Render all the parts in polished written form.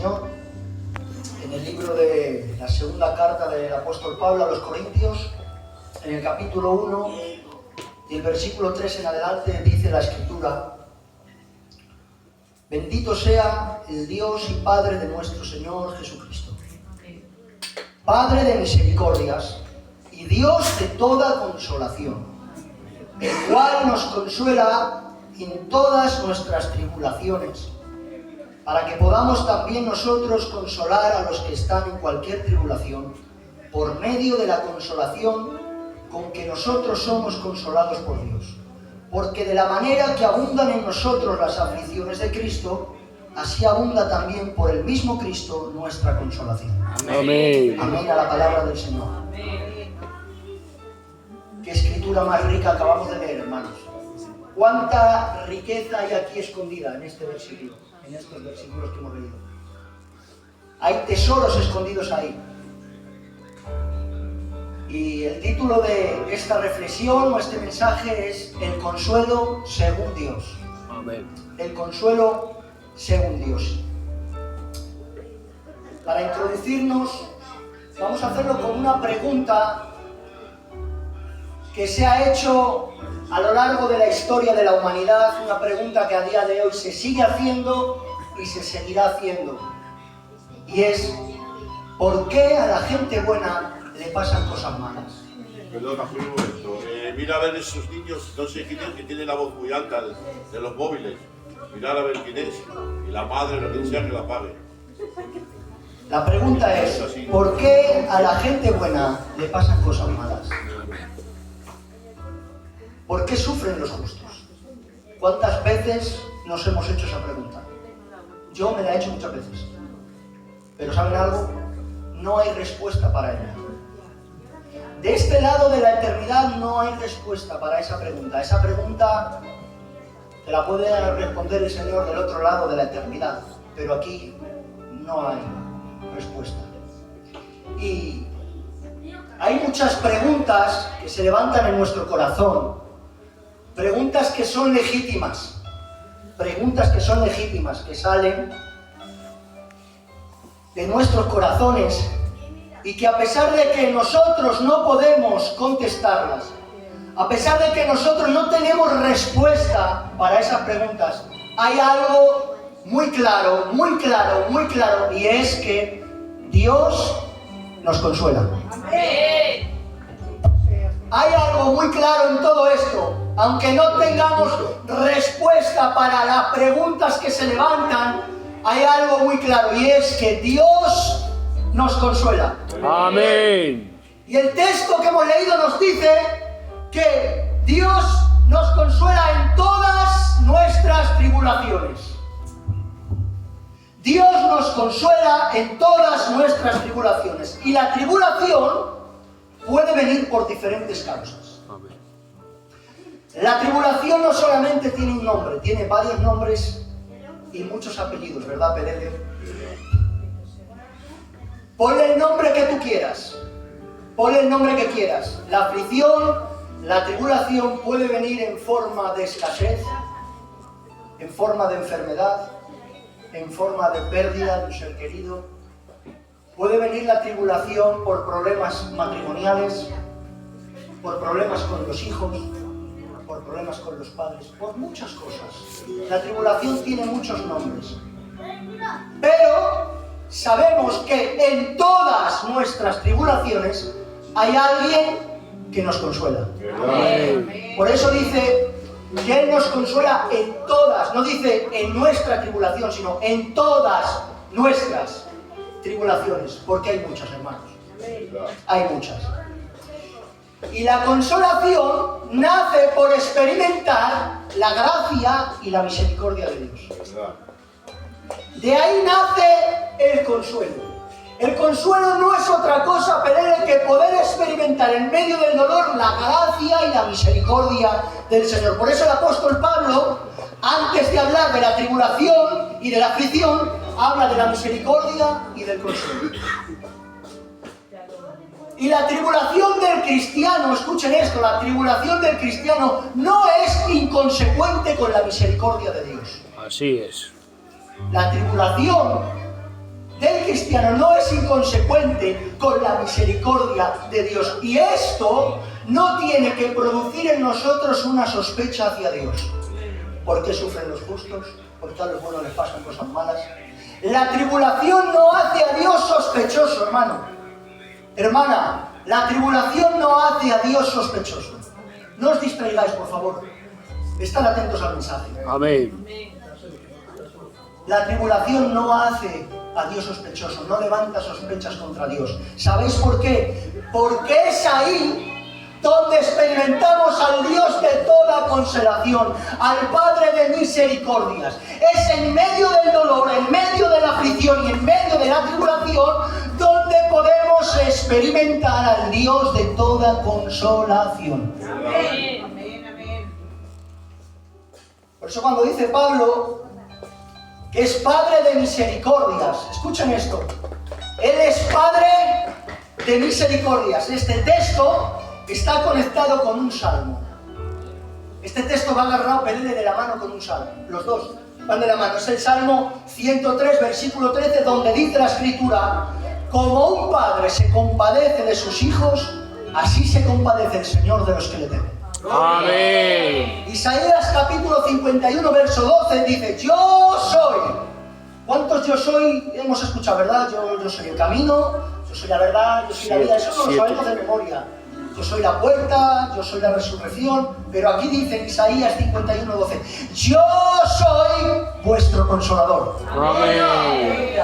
Señor en el libro de la segunda carta del apóstol Pablo a los Corintios, en el capítulo 1 y el versículo 3 en adelante, dice la Escritura: bendito sea el Dios y Padre de nuestro Señor Jesucristo, Padre de misericordias y Dios de toda consolación, el cual nos consuela en todas nuestras tribulaciones, para que podamos también nosotros consolar a los que están en cualquier tribulación, por medio de la consolación con que nosotros somos consolados por Dios. Porque de la manera que abundan en nosotros las aflicciones de Cristo, así abunda también por el mismo Cristo nuestra consolación. Amén. Amén a la palabra del Señor. Qué escritura más rica acabamos de leer, hermanos. Cuánta riqueza hay aquí escondida en este versículo, en estos versículos que hemos leído. Hay tesoros escondidos ahí. Y el título de esta reflexión o este mensaje es El consuelo según Dios. Amén. El consuelo según Dios. Para introducirnos, vamos a hacerlo con una pregunta que se ha hecho a lo largo de la historia de la humanidad, una pregunta que a día de hoy se sigue haciendo y se seguirá haciendo. Y es: ¿por qué a la gente buena le pasan cosas malas? Perdona, un momento. Mira a ver esos niños, no sé quién es, que tiene la voz muy alta de los móviles. Mirar a ver quién es. Y la madre, lo que sea, que la pague. La pregunta es: ¿por qué a la gente buena le pasan cosas malas? ¿Por qué sufren los justos? ¿Cuántas veces nos hemos hecho esa pregunta? Yo me la he hecho muchas veces. Pero ¿saben algo? No hay respuesta para ella. De este lado de la eternidad no hay respuesta para esa pregunta. Esa pregunta te la puede responder el Señor del otro lado de la eternidad. Pero aquí no hay respuesta. Y hay muchas preguntas que se levantan en nuestro corazón. Preguntas que son legítimas. Preguntas que son legítimas, que salen de nuestros corazones y que a pesar de que nosotros no podemos contestarlas, a pesar de que nosotros no tenemos respuesta para esas preguntas, hay algo muy claro, muy claro, muy claro, y es que Dios nos consuela. Amén. Hay algo muy claro en todo esto. Aunque no tengamos respuesta para las preguntas que se levantan, hay algo muy claro, y es que Dios nos consuela. Amén. Y el texto que hemos leído nos dice que Dios nos consuela en todas nuestras tribulaciones. Dios nos consuela en todas nuestras tribulaciones. Y la tribulación puede venir por diferentes causas. La tribulación no solamente tiene un nombre, tiene varios nombres y muchos apellidos, ¿verdad, Pelele? Ponle el nombre que tú quieras. Ponle el nombre que quieras. La aflicción, la tribulación puede venir en forma de escasez, en forma de enfermedad, en forma de pérdida de un ser querido. Puede venir la tribulación por problemas matrimoniales, por problemas con los hijos, por problemas con los padres, por muchas cosas. La tribulación tiene muchos nombres. Pero sabemos que en todas nuestras tribulaciones hay alguien que nos consuela. Amén. Por eso dice que Él nos consuela en todas, no dice en nuestra tribulación, sino en todas nuestras tribulaciones, porque hay muchas, hermanos. Hay muchas. Y la consolación nace por experimentar la gracia y la misericordia de Dios. De ahí nace el consuelo. El consuelo no es otra cosa, Pelele, que poder experimentar en medio del dolor la gracia y la misericordia del Señor. Por eso el apóstol Pablo, antes de hablar de la tribulación y de la aflicción, habla de la misericordia y del consuelo. Y la tribulación del cristiano, escuchen esto, la tribulación del cristiano no es inconsecuente con la misericordia de Dios. Así es. La tribulación cristiano no es inconsecuente con la misericordia de Dios. Y esto no tiene que producir en nosotros una sospecha hacia Dios. ¿Por qué sufren los justos? ¿Por qué a los buenos les pasan cosas malas? La tribulación no hace a Dios sospechoso, hermano. Hermana, la tribulación no hace a Dios sospechoso. No os distraigáis, por favor. Estad atentos al mensaje. Amén. La tribulación no hace a Dios sospechoso, no levanta sospechas contra Dios. ¿Sabéis por qué? Porque es ahí donde experimentamos al Dios de toda consolación, al Padre de misericordias. Es en medio del dolor, en medio de la aflicción y en medio de la tribulación donde podemos experimentar al Dios de toda consolación. Amén. Amén, amén. Por eso cuando dice Pablo que es Padre de misericordias, escuchen esto, Él es Padre de misericordias. Este texto está conectado con un salmo. Este texto va agarrado pelele de la mano con un salmo. Los dos van de la mano. Es el Salmo 103, versículo 13, donde dice la Escritura: como un padre se compadece de sus hijos, así se compadece el Señor de los que le temen. Amén. Isaías capítulo 51, verso 12 dice: yo soy. ¿Cuántos yo soy hemos escuchado, verdad? Yo soy el camino, yo soy la verdad, yo soy la vida. Eso no lo sabemos de memoria. Yo soy la puerta, yo soy la resurrección. Pero aquí dice en Isaías 51, 12: yo soy vuestro consolador. Amén.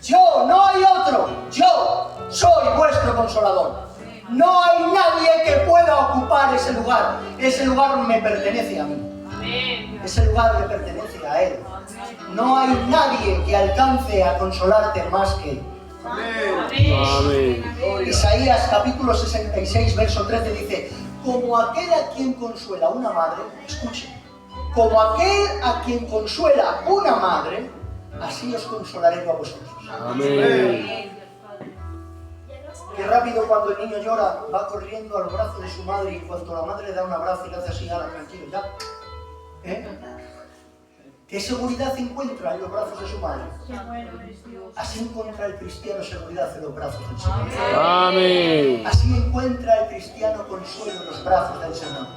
Yo, no hay otro. Yo soy vuestro consolador. No hay nadie que pueda ocupar ese lugar. Ese lugar me pertenece a mí. Amén. Ese lugar le pertenece a Él. No hay nadie que alcance a consolarte más que Él. Amén. Isaías capítulo 66, verso 13 dice: como aquel a quien consuela una madre, escuchen, como aquel a quien consuela una madre, así os consolaré yo a vosotros. Amén. Qué rápido cuando el niño llora, va corriendo a los brazos de su madre, y en cuanto la madre le da un abrazo y le hace así: ala, tranquilo, ya. ¿Qué seguridad encuentra en los brazos de su madre? Así encuentra el cristiano seguridad en los brazos del Señor. Amén. Así encuentra el cristiano consuelo en los brazos del Señor.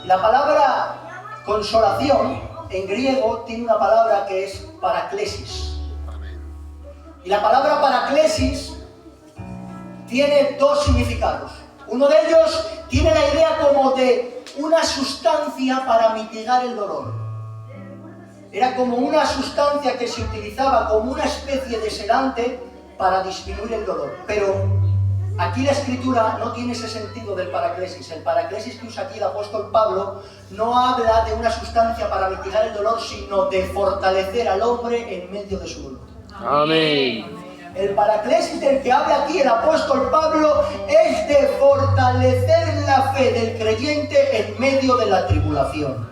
La palabra consolación en griego tiene una palabra que es paraklesis. Y la palabra paraklesis tiene dos significados. Uno de ellos tiene la idea como de una sustancia para mitigar el dolor. Era como una sustancia que se utilizaba como una especie de sedante para disminuir el dolor. Pero aquí la Escritura no tiene ese sentido del paraklesis. El paraklesis que usa aquí el apóstol Pablo no habla de una sustancia para mitigar el dolor, sino de fortalecer al hombre en medio de su dolor. Amén. El paraklesis del que habla aquí el apóstol Pablo es de fortalecer la fe del creyente en medio de la tribulación.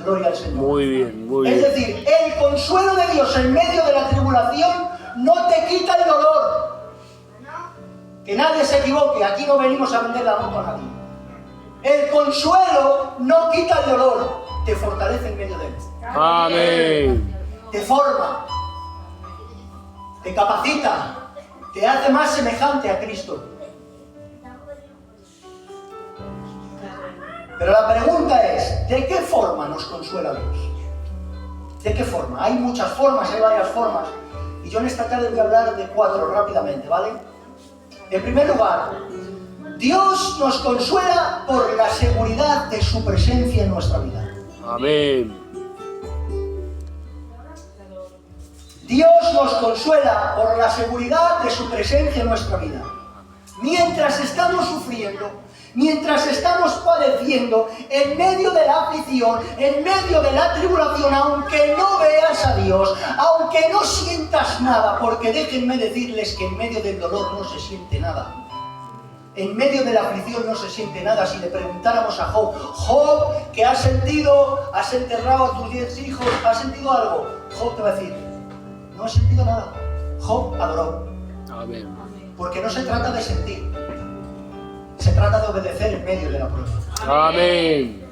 Gloria al Señor. Muy bien, muy Es bien. decir, el consuelo de Dios en medio de la tribulación no te quita el dolor. Que nadie se equivoque, aquí no venimos a vender la moto a nadie. El consuelo no quita el dolor, te fortalece en medio de él. Amén. Te forma, te capacita, te hace más semejante a Cristo. Pero la pregunta es: ¿de qué forma nos consuela Dios? ¿De qué forma? Hay muchas formas, hay varias formas. Y yo en esta tarde voy a hablar de 4 rápidamente, ¿vale? En primer lugar, Dios nos consuela por la seguridad de su presencia en nuestra vida. Amén. Dios nos consuela por la seguridad de su presencia en nuestra vida. Mientras estamos sufriendo, mientras estamos padeciendo, en medio de la aflicción, en medio de la tribulación, aunque no veas a Dios, aunque no sientas nada, porque déjenme decirles que en medio del dolor no se siente nada. En medio de la aflicción no se siente nada. Si le preguntáramos a Job: Job, ¿qué has sentido? ¿Has enterrado a tus 10 hijos? ¿Has sentido algo? Job te va a decir: no he sentido nada. Job adoró. Amén. Porque no se trata de sentir, se trata de obedecer en medio de la prueba. Amén.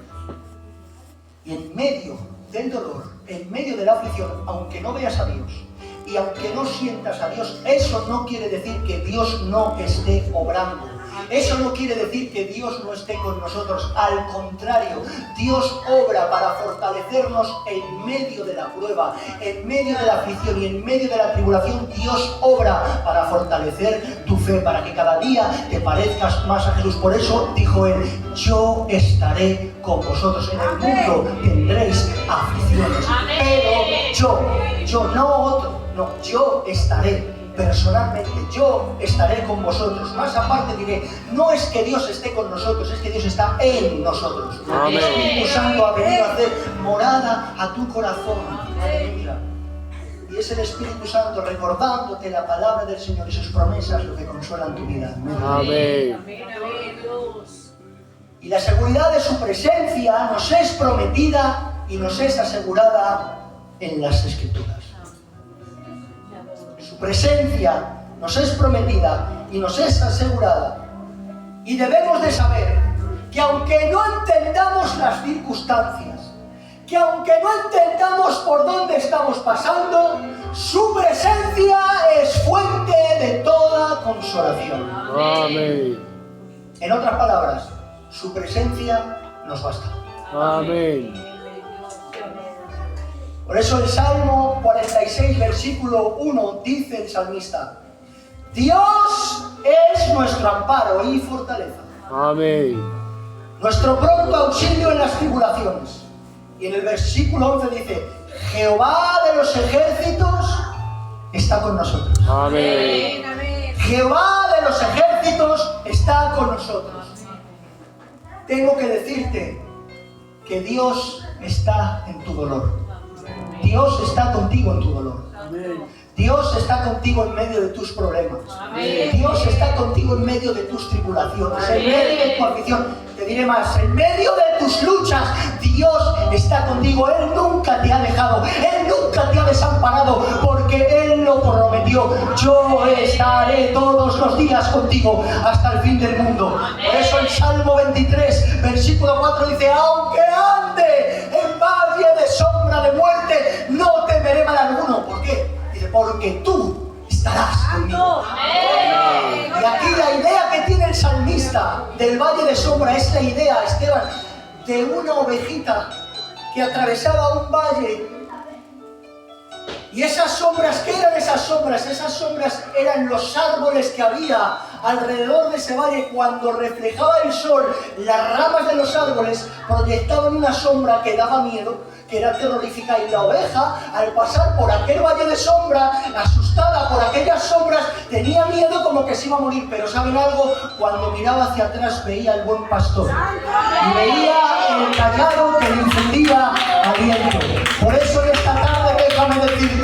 Y en medio del dolor, en medio de la aflicción, aunque no veas a Dios, Y aunque no sientas a Dios, eso no quiere decir que Dios no esté obrando. Eso no quiere decir que Dios no esté con nosotros. Al contrario, Dios obra para fortalecernos en medio de la prueba, en medio de la aflicción y en medio de la tribulación. Dios obra para fortalecer tu fe, para que cada día te parezcas más a Jesús. Por eso dijo Él: yo estaré con vosotros. En el mundo tendréis aflicciones, pero yo, no otro, no, yo estaré. Personalmente, yo estaré con vosotros. Más aparte diré, no es que Dios esté con nosotros, es que Dios está en nosotros. Amén. El Espíritu Santo ha venido a hacer morada a tu corazón. Aleluya. Y es el Espíritu Santo recordándote la palabra del Señor y sus promesas lo que consuelan tu vida. Amén. Y la seguridad de su presencia nos es prometida y nos es asegurada en las Escrituras. Su presencia nos es prometida y nos es asegurada. Y debemos de saber que aunque no entendamos las circunstancias, que aunque no entendamos por dónde estamos pasando, su presencia es fuente de toda consolación. Amén. En otras palabras, su presencia nos basta. Amén. Por eso el Salmo 46, versículo 1, dice el salmista: Dios es nuestro amparo y fortaleza, Amén. nuestro pronto auxilio en las tribulaciones. Y en el versículo 11 dice: Jehová de los ejércitos está con nosotros. Amén. Jehová de los ejércitos está con nosotros. Tengo que decirte que Dios está en tu dolor. Dios está contigo en tu dolor. Dios está contigo en medio de tus problemas. Dios está contigo en medio de tus tribulaciones, en medio de tu aflicción. Te diré más, en medio de tus luchas, Dios está contigo. Él nunca te ha dejado, Él nunca te ha desamparado, porque Él lo prometió: yo estaré todos los días contigo hasta el fin del mundo. Por eso el Salmo 23, versículo 4 dice: aunque ande en valle de sombra de muerte, no temeré mal alguno. ¿Por qué? Dice: porque tú estarás conmigo. Y aquí la idea que tiene el salmista del valle de sombra es la idea, Esteban, de una ovejita que atravesaba un valle. Y esas sombras, ¿qué eran esas sombras? Esas sombras eran los árboles que había alrededor de ese valle. Cuando reflejaba el sol, las ramas de los árboles proyectaban una sombra que daba miedo, que era terrorífica. Y la oveja, al pasar por aquel valle de sombra, asustada por aquellas sombras, tenía miedo, como que se iba a morir. Pero ¿saben algo? Cuando miraba hacia atrás veía al buen pastor y veía el callado que le infundía aliento. Por eso en esta tarde déjame decirte: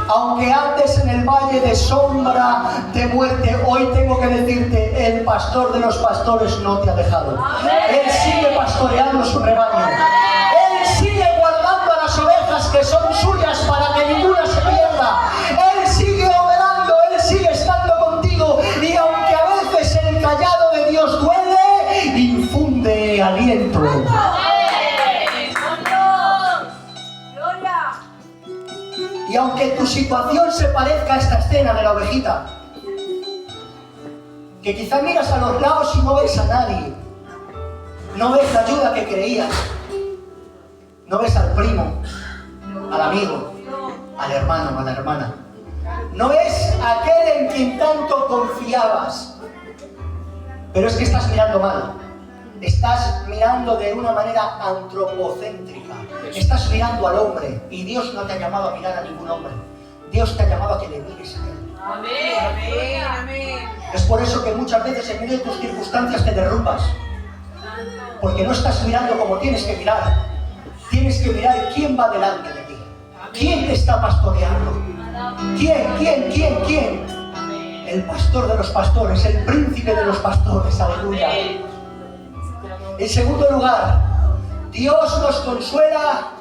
aunque andes en el valle de sombra de muerte, hoy tengo que decirte: el pastor de los pastores no te ha dejado. Él sigue pastoreando su rebaño. Él sigue guardando a las ovejas que son suyas para que ninguna se pierda. Él sigue obrando, Él sigue estando contigo. Y aunque a veces el callado de Dios duele, infunde aliento. Y aunque tu situación se parezca a esta escena de la ovejita, que quizá miras a los lados y no ves a nadie, no ves la ayuda que creías, no ves al primo, al amigo, al hermano, a la hermana, no ves a aquel en quien tanto confiabas, pero es que estás mirando mal. Estás mirando de una manera antropocéntrica. Estás mirando al hombre, y Dios no te ha llamado a mirar a ningún hombre. Dios te ha llamado a que le mires a Él. Amén. Amén. Es por eso que muchas veces en medio de tus circunstancias te derrumbas, porque no estás mirando como tienes que mirar. Tienes que mirar quién va delante de ti, quién te está pastoreando. ¿Quién? El pastor de los pastores, el príncipe de los pastores. Aleluya. En segundo lugar, Dios nos consuela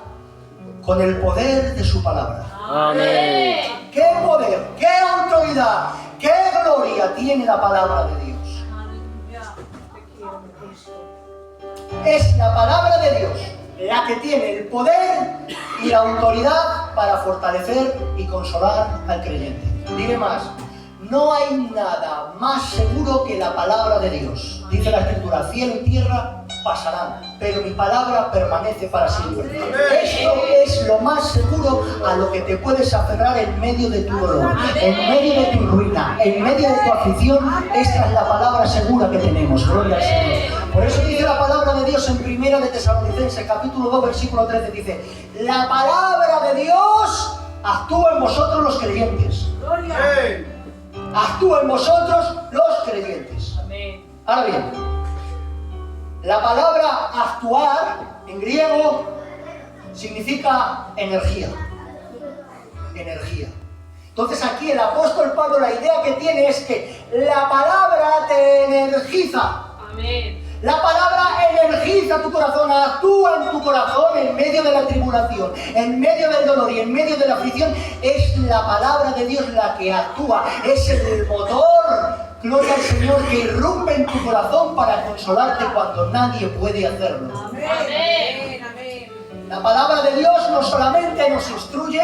con el poder de su palabra. Amén. ¿Qué poder, qué autoridad, qué gloria tiene la palabra de Dios? Es la palabra de Dios la que tiene el poder y la autoridad para fortalecer y consolar al creyente. Diré más, no hay nada más seguro que la palabra de Dios. Dice la Escritura, cielo y tierra pasarán, pero mi palabra permanece para siempre. Esto es lo más seguro a lo que te puedes aferrar en medio de tu dolor, en medio de tu ruina, en medio de tu aflicción. Esta es la palabra segura que tenemos. Gloria al Señor. Por eso dice la palabra de Dios en Primera de Tesalonicenses, capítulo 2, versículo 13, dice, la palabra de Dios actúa en vosotros los creyentes. Actúa en vosotros los creyentes. Ahora bien, la palabra actuar en griego significa energía. Energía. Entonces aquí el apóstol Pablo, la idea que tiene es que la palabra te energiza. Amén. La palabra energiza tu corazón, actúa en tu corazón en medio de la tribulación, en medio del dolor y en medio de la aflicción. Es la palabra de Dios la que actúa, es el motor, gloria al Señor, que irrumpe en tu corazón para consolarte cuando nadie puede hacerlo. Amén. Amén. La palabra de Dios no solamente nos instruye,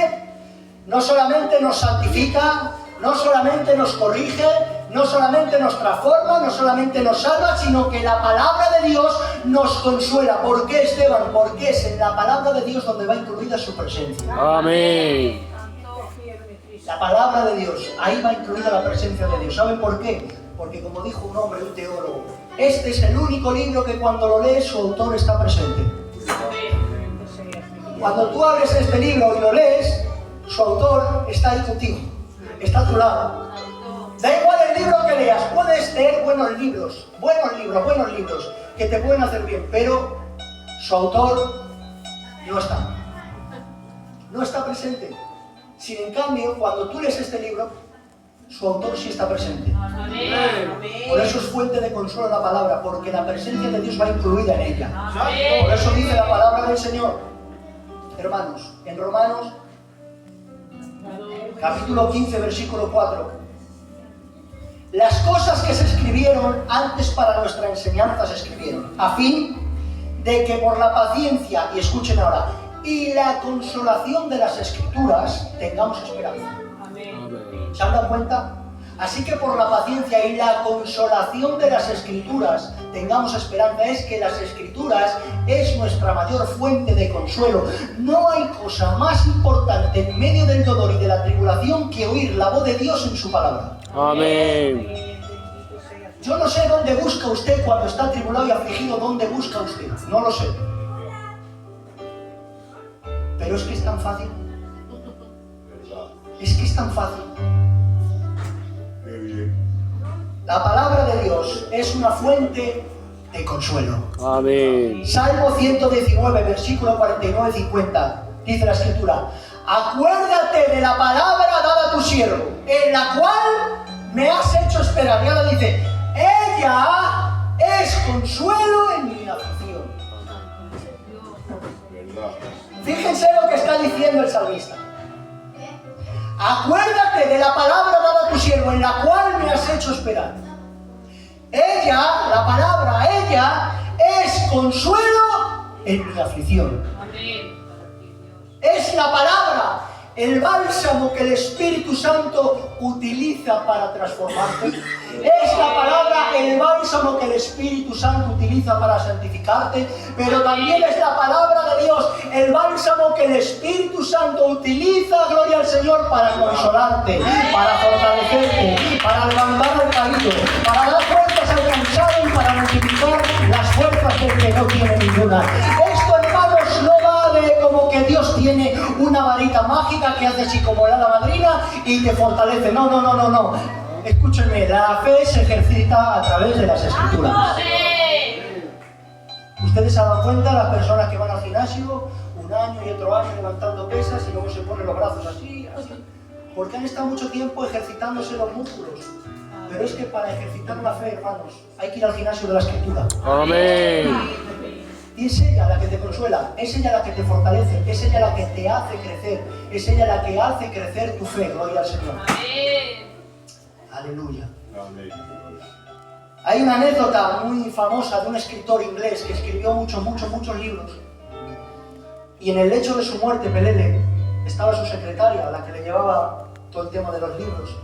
no solamente nos santifica, no solamente nos corrige, no solamente nos transforma, no solamente nos salva, sino que la palabra de Dios nos consuela. ¿Por qué, Esteban? Porque es en la palabra de Dios donde va incluida su presencia. Amén. La palabra de Dios, ahí va incluida la presencia de Dios. ¿Saben por qué? Porque como dijo un hombre, un teólogo, este es el único libro que cuando lo lees su autor está presente. Cuando tú abres este libro y lo lees, su autor está ahí contigo, está a tu lado. Da igual el libro que leas, puedes leer buenos libros que te pueden hacer bien, pero su autor no está presente. Sin en cambio, cuando tú lees este libro, su autor sí está presente. Por eso es fuente de consuelo la palabra, porque la presencia de Dios va incluida en ella. Por eso dice la palabra del Señor, hermanos, en Romanos, capítulo 15, versículo 4. Las cosas que se escribieron antes para nuestra enseñanza se escribieron, a fin de que por la paciencia, y escuchen ahora, y la consolación de las Escrituras tengamos esperanza. Amén. ¿Se han dado cuenta? Así que por la paciencia y la consolación de las Escrituras tengamos esperanza. Es que las Escrituras es nuestra mayor fuente de consuelo. No hay cosa más importante en medio del dolor y de la tribulación que oír la voz de Dios en su palabra. Amén. Yo no sé dónde busca usted cuando está atribulado y afligido, dónde busca usted. No lo sé. Pero es que es tan fácil. Es que es tan fácil. La palabra de Dios es una fuente de consuelo. Amén. Salmo 119, versículo 49-50, dice la Escritura: acuérdate de la palabra dada a tu siervo, en la cual me has hecho esperar. Y ahora dice, ella es consuelo en mi aflicción. Fíjense lo que está diciendo el salmista. Acuérdate de la palabra dada a tu siervo, en la cual me has hecho esperar. Ella, la palabra, ella, es consuelo en mi aflicción. Es la palabra, el bálsamo que el Espíritu Santo utiliza para transformarte. Es la palabra, el bálsamo que el Espíritu Santo utiliza para santificarte. Pero también es la palabra de Dios, el bálsamo que el Espíritu Santo utiliza, gloria al Señor, para consolarte, para fortalecerte, para levantar al caído, para dar fuerzas al cansado y para multiplicar las fuerzas del que no tiene ninguna. Esto, hermanos, no va de como que Dios tiene una varita mágica que hace así como la madrina y te fortalece. No, no, no, no, no. Escúchenme, la fe se ejercita a través de las Escrituras. Ustedes se han dado cuenta, las personas que van al gimnasio un año y otro año levantando pesas y luego se ponen los brazos así, porque han estado mucho tiempo ejercitándose los músculos. Pero es que para ejercitar la fe, hermanos, hay que ir al gimnasio de la Escritura. Amén. Y es ella la que te consuela, es ella la que te fortalece, es ella la que te hace crecer, es ella la que hace crecer tu fe, gloria al Señor. Amén. Aleluya. Amén. Hay una anécdota muy famosa de un escritor inglés que escribió muchos libros. Y en el lecho de su muerte, Pelele, estaba su secretaria, la que le llevaba todo el tema de los libros.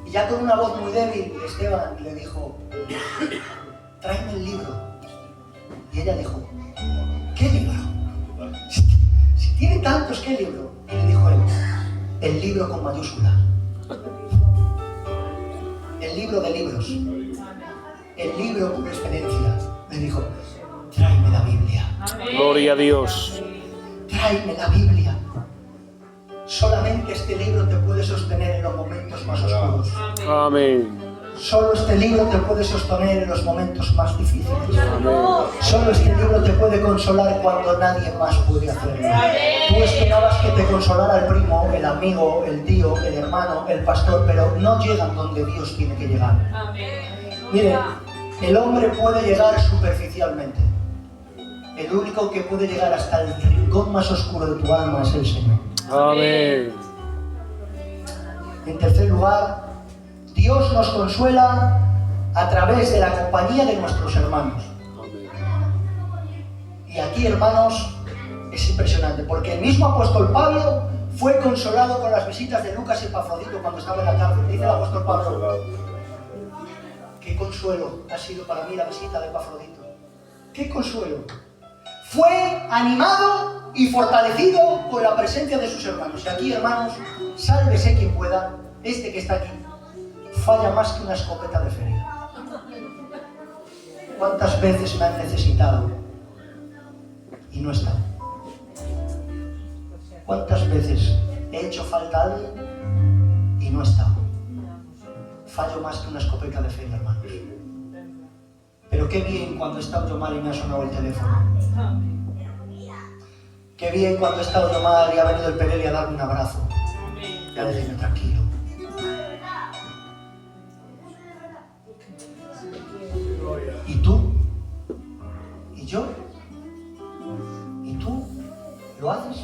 Y ya con una voz muy débil, Esteban le dijo, tráeme el libro. Y ella dijo, ¿qué libro? Si tiene tantos, ¿qué libro? Y le dijo él, el libro con mayúscula. El libro de libros. El libro por excelencia. Le dijo, tráeme la Biblia. Gloria a Dios. Tráeme la Biblia. Solamente este libro te puede sostener en los momentos más oscuros. Amén. Solo este libro te puede sostener en los momentos más difíciles. Solo este libro te puede consolar cuando nadie más puede hacerlo. Tú esperabas que te consolara el primo, el amigo, el tío, el hermano, el pastor, pero no llegan donde Dios tiene que llegar. Miren, el hombre puede llegar superficialmente. El único que puede llegar hasta el rincón más oscuro de tu alma es el Señor. Amén. En tercer lugar, Dios nos consuela a través de la compañía de nuestros hermanos. Y aquí, hermanos, es impresionante, porque el mismo apóstol Pablo fue consolado con las visitas de Lucas y Epafrodito cuando estaba en la cárcel. Dice el apóstol Pablo, qué consuelo ha sido para mí la visita de Epafrodito. Qué consuelo. Fue animado y fortalecido por la presencia de sus hermanos. Y aquí, hermanos, sálvese quien pueda, este que está aquí falla más que una escopeta de feria. ¿Cuántas veces me han necesitado y no he estado? ¿Cuántas veces he hecho falta a alguien y no he estado? Fallo más que una escopeta de feria, hermanos. Pero qué bien cuando he estado yo mal y me ha sonado el teléfono. Qué bien cuando he estado yo mal y ha venido el Pelele a darme un abrazo. Ya le digo, tranquilo. ¿Y tú? ¿Y yo? ¿Y tú? ¿Lo haces?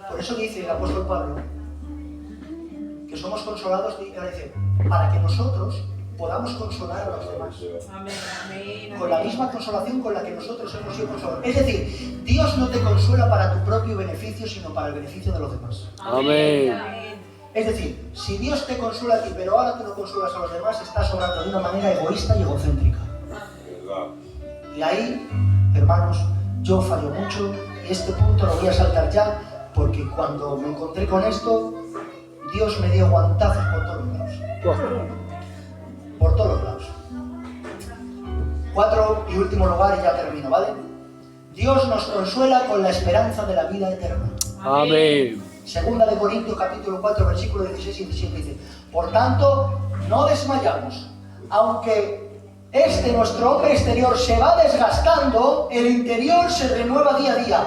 Por eso dice el apóstol Pablo que somos consolados, dice, para que nosotros podamos consolar a los demás. Con la misma consolación con la que nosotros hemos sido consolados. Es decir, Dios no te consuela para tu propio beneficio, sino para el beneficio de los demás. Amén. Es decir, si Dios te consuela a ti, pero ahora tú no consuelas a los demás, estás obrando de una manera egoísta y egocéntrica. Y ahí, hermanos, yo fallo mucho, y este punto lo voy a saltar ya, porque cuando me encontré con esto, Dios me dio guantazos por todos los lados. Por todos los lados. 4 y último lugar, y ya termino, ¿vale? Dios nos consuela con la esperanza de la vida eterna. Amén. Segunda de Corintios capítulo 4, versículo 16 y 17 dice, por tanto, no desmayamos, aunque nuestro hombre exterior se va desgastando, el interior se renueva día a día,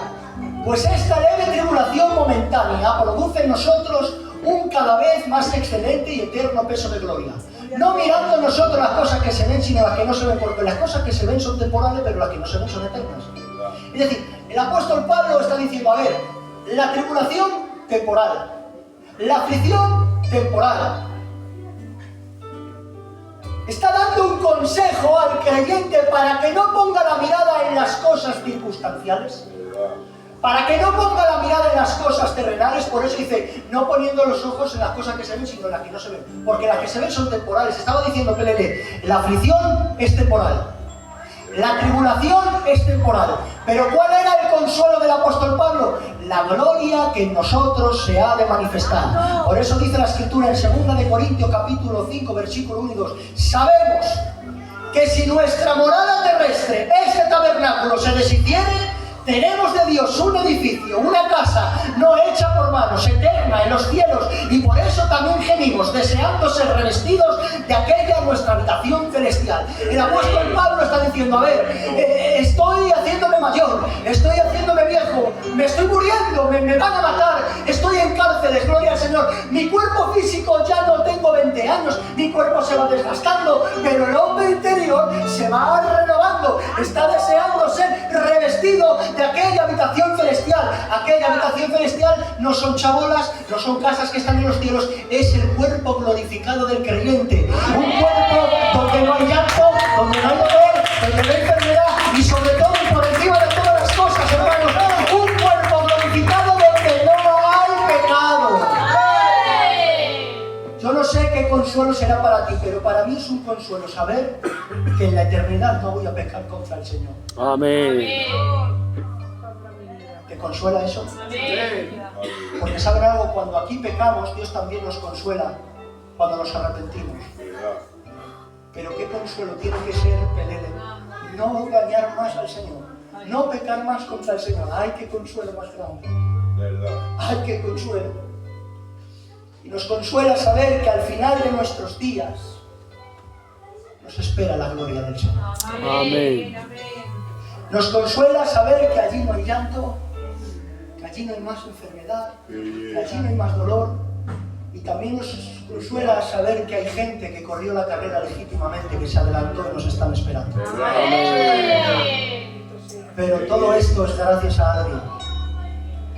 pues esta leve tribulación momentánea produce en nosotros un cada vez más excelente y eterno peso de gloria. No mirando nosotros las cosas que se ven, sino las que no se ven, porque las cosas que se ven son temporales, pero las que no se ven son eternas. Es decir, el apóstol Pablo está diciendo, a ver, la tribulación temporal, la aflicción temporal. Está dando un consejo al creyente para que no ponga la mirada en las cosas circunstanciales, para que no ponga la mirada en las cosas terrenales. Por eso dice, no poniendo los ojos en las cosas que se ven, sino en las que no se ven, porque las que se ven son temporales. Estaba diciendo Pelele, la aflicción es temporal, la tribulación es temporal, pero ¿cuál era el consuelo del apóstol Pablo? La gloria que en nosotros se ha de manifestar. Por eso dice la Escritura en 2 de Corintios capítulo 5 versículo 1 y 2, sabemos que si nuestra morada terrestre, este tabernáculo, se deshiciere, tenemos de Dios un edificio, una casa no hecha por manos, eterna en los cielos, y por eso también gemimos, deseando ser revestidos de aquella nuestra habitación celestial. El apóstol Pablo está diciendo, a ver, estoy haciéndome mayor, estoy haciéndome viejo, me estoy muriendo, me van a matar, estoy en cárceles, gloria al Señor. Mi cuerpo físico ya no tengo 20 años, mi cuerpo se va desgastando, pero el hombre interior se va renovando, está deseando ser revestido de aquella habitación celestial. Aquella habitación celestial no son chabolas, no son casas que están en los cielos, es el cuerpo glorificado del creyente. Un cuerpo donde no hay llanto, donde no hay dolor, donde no hay enfermedad, y sobre todo y por encima de todas las cosas, hermanos, un cuerpo Yo no sé qué consuelo será para ti, pero para mí es un consuelo saber que en la eternidad no voy a pecar contra el Señor. Amén. ¿Te consuela eso? Amén. Porque saben algo, cuando aquí pecamos, Dios también nos consuela cuando nos arrepentimos. ¿Verdad? Pero qué consuelo tiene que ser, Pelele, no dañar más al Señor, no pecar más contra el Señor. ¡Ay, qué consuelo más grande! ¿Verdad? ¡Ay, qué consuelo! Y nos consuela saber que al final de nuestros días nos espera la gloria del Señor. Amén. Nos consuela saber que allí no hay llanto, que allí no hay más enfermedad, que allí no hay más dolor. Y también nos consuela saber que hay gente que corrió la carrera legítimamente, que se adelantó y nos están esperando. Amén. Pero todo esto es gracias a alguien.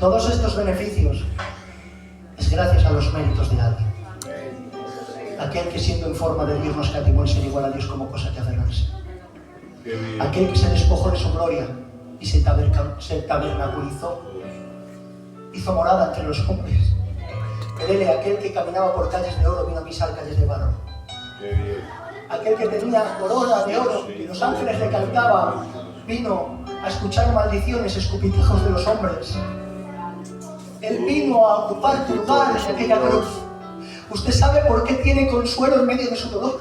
Todos estos beneficios es gracias a los méritos de alguien. Aquel que siendo en forma de Dios no escatimó en ser igual a Dios como cosa que aferrarse. Aquel que se despojó de su gloria y se tabernaculizó, hizo morada entre los hombres. Pelele, aquel que caminaba por calles de oro vino a pisar calles de barro. Aquel que tenía corona de oro y los ángeles le cantaban, vino a escuchar maldiciones, escupitejos de los hombres. Él vino a ocupar tu lugar en aquella cruz. ¿Usted sabe por qué tiene consuelo en medio de su dolor?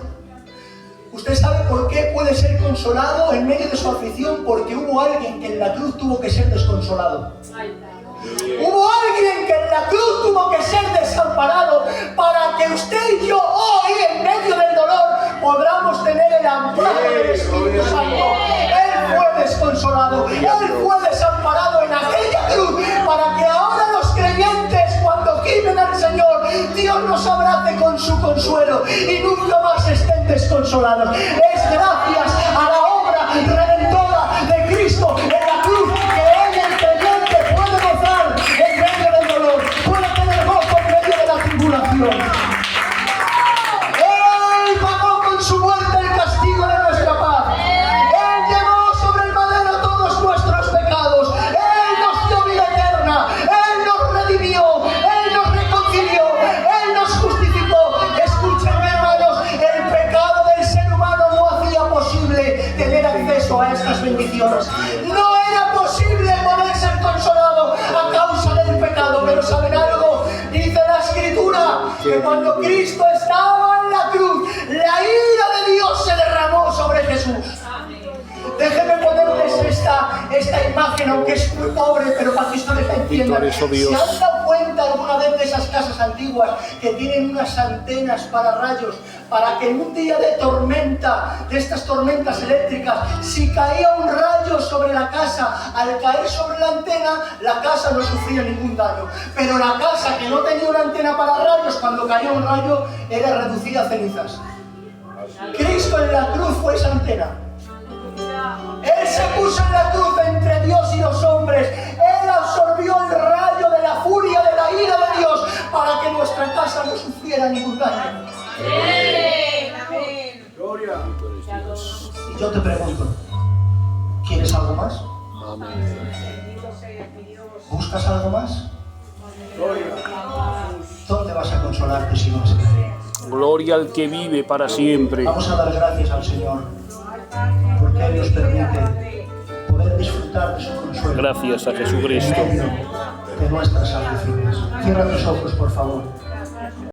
¿Usted sabe por qué puede ser consolado en medio de su aflicción? Porque hubo alguien que en la cruz tuvo que ser desconsolado. Hubo alguien que en la cruz tuvo que ser desamparado para que usted y yo hoy, en medio del dolor, podamos tener el amparo del Espíritu Santo. Él fue desconsolado, Él fue desamparado en aquella cruz para que ahora los creyentes, cuando gimen al Señor, Dios nos abrace con su consuelo y nunca más estén desconsolados. Es gracias a la obra redentora de Cristo en la cruz que hoy el creyente puede gozar en medio del dolor, puede tener gozo en medio de la tribulación. Él pagó con su muerte el castigo de nuestra paz. Él llevó sobre el madero todos nuestros pecados. Él nos dio vida eterna. Él nos redimió. Él nos reconcilió. Él nos justificó. Escúchenme, hermanos, el pecado del ser humano no hacía posible tener acceso a estas bendiciones. No era posible poder ser consolado a causa del pecado. Pero ¿saben algo? Dice la Escritura que cuando Cristo estaba en la cruz, la ira de Dios se derramó sobre Jesús. Déjenme ponerles esta imagen, aunque es muy pobre, pero para que ustedes la entiendan. Victorioso Dios. ¿Se han dado cuenta alguna vez de esas casas antiguas que tienen unas antenas para rayos? Para que en un día de tormenta, de estas tormentas eléctricas, si caía un rayo sobre la casa, al caer sobre la antena, la casa no sufría ningún daño. Pero la casa que no tenía una antena para rayos, cuando caía un rayo, era reducida a cenizas. Cristo en la cruz fue esa antena. Él se puso en la cruz entre Dios y los hombres. Él absorbió el rayo de la furia, de la ira de Dios, para que nuestra casa no sufriera ningún daño. Amén. Gloria. Y yo te pregunto, ¿quieres algo más? Amén. ¿Buscas algo más? Gloria. ¿Dónde vas a consolarte si no es en Él? Gloria al que vive para siempre. Vamos a dar gracias al Señor, porque Él nos permite poder disfrutar de su consuelo Gracias a Jesucristo. en medio de nuestras aflicciones. Cierra tus ojos, por favor.